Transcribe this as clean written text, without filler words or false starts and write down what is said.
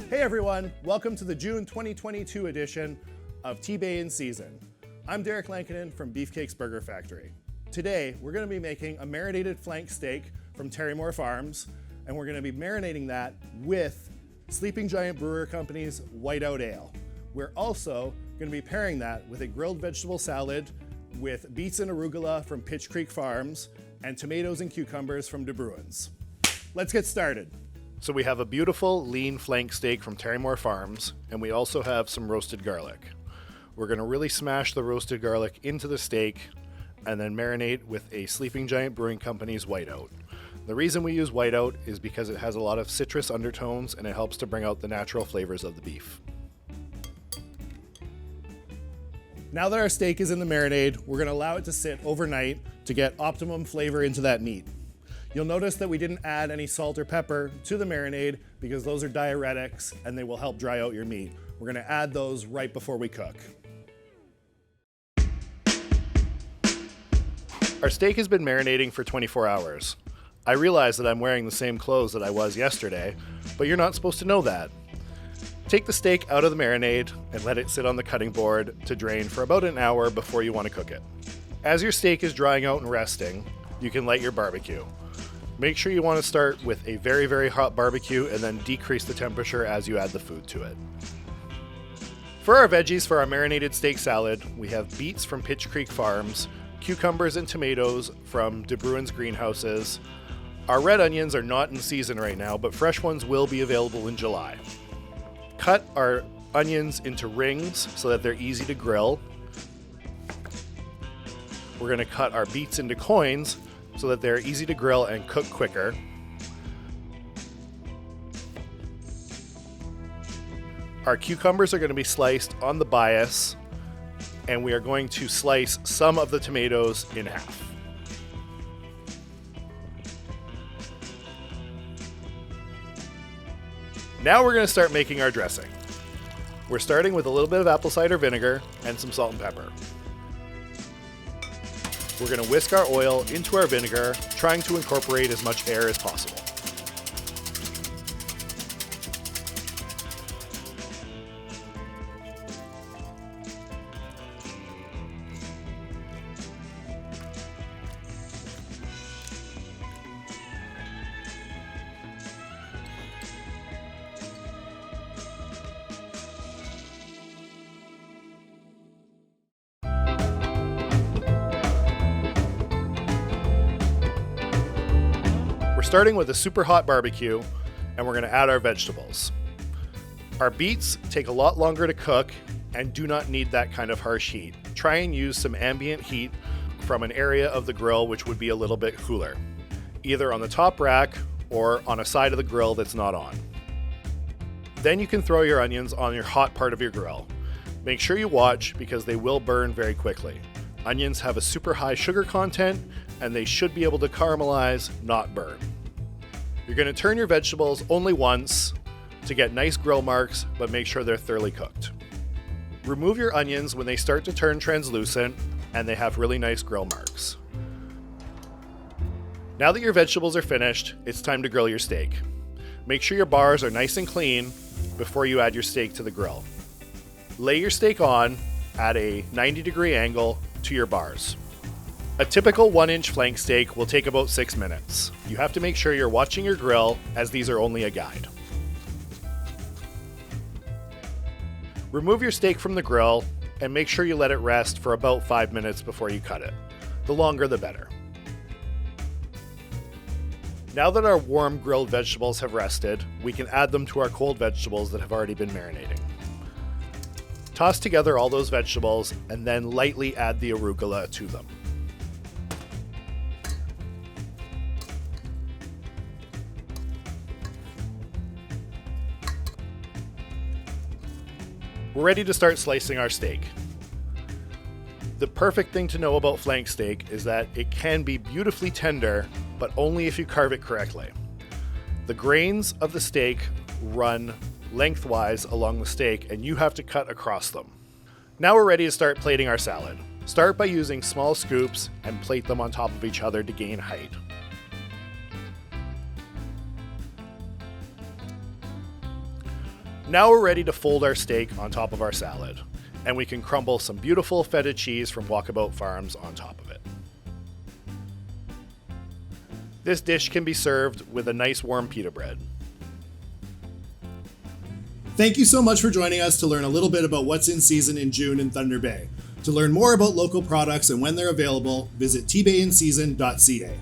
Hey everyone, welcome to the June 2022 edition of tbayInSeason. I'm Derek Lankinen from Beefcake's Burger Factory. Today, we're going to be making a marinated flank steak from Tarrymore Farms, and we're going to be marinating that with Sleeping Giant Brewer Company's Whiteout Ale. We're also going to be pairing that with a grilled vegetable salad with beets and arugula from Pitch Creek Farms and tomatoes and cucumbers from DeBruin's. Let's get started. So we have a beautiful lean flank steak from Tarrymore Farms, and we also have some roasted garlic. We're going to really smash the roasted garlic into the steak and then marinate with a Sleeping Giant Brewing Company's Whiteout. The reason we use Whiteout is because it has a lot of citrus undertones and it helps to bring out the natural flavors of the beef. Now that our steak is in the marinade, we're going to allow it to sit overnight to get optimum flavor into that meat. You'll notice that we didn't add any salt or pepper to the marinade because those are diuretics and they will help dry out your meat. We're going to add those right before we cook. Our steak has been marinating for 24 hours. I realize that I'm wearing the same clothes that I was yesterday, but you're not supposed to know that. Take the steak out of the marinade and let it sit on the cutting board to drain for about an hour before you want to cook it. As your steak is drying out and resting, you can light your barbecue. Make sure you want to start with a very, very hot barbecue and then decrease the temperature as you add the food to it. For our veggies for our marinated steak salad, we have beets from Pitch Creek Farms, cucumbers and tomatoes from DeBruin's greenhouses. Our red onions are not in season right now, but fresh ones will be available in July. Cut our onions into rings so that they're easy to grill. We're going to cut our beets into coins so that they're easy to grill and cook quicker. Our cucumbers are going to be sliced on the bias, and we are going to slice some of the tomatoes in half. Now we're going to start making our dressing. We're starting with a little bit of apple cider vinegar and some salt and pepper. We're going to whisk our oil into our vinegar, trying to incorporate as much air as possible. Starting with a super hot barbecue, and we're going to add our vegetables. Our beets take a lot longer to cook and do not need that kind of harsh heat. Try and use some ambient heat from an area of the grill which would be a little bit cooler, either on the top rack or on a side of the grill that's not on. Then you can throw your onions on your hot part of your grill. Make sure you watch because they will burn very quickly. Onions have a super high sugar content and they should be able to caramelize, not burn. You're going to turn your vegetables only once to get nice grill marks, but make sure they're thoroughly cooked. Remove your onions when they start to turn translucent and they have really nice grill marks. Now that your vegetables are finished, it's time to grill your steak. Make sure your bars are nice and clean before you add your steak to the grill. Lay your steak on at a 90-degree angle to your bars. A typical 1-inch flank steak will take about 6 minutes. You have to make sure you're watching your grill, as these are only a guide. Remove your steak from the grill and make sure you let it rest for about 5 minutes before you cut it. The longer the better. Now that our warm grilled vegetables have rested, we can add them to our cold vegetables that have already been marinating. Toss together all those vegetables and then lightly add the arugula to them. We're ready to start slicing our steak. The perfect thing to know about flank steak is that it can be beautifully tender, but only if you carve it correctly. The grains of the steak run lengthwise along the steak, and you have to cut across them. Now we're ready to start plating our salad. Start by using small scoops and plate them on top of each other to gain height. Now we're ready to fold our steak on top of our salad, and we can crumble some beautiful feta cheese from Walkabout Farms on top of it. This dish can be served with a nice warm pita bread. Thank you so much for joining us to learn a little bit about what's in season in June in Thunder Bay. To learn more about local products and when they're available, visit tbayInSeason.ca.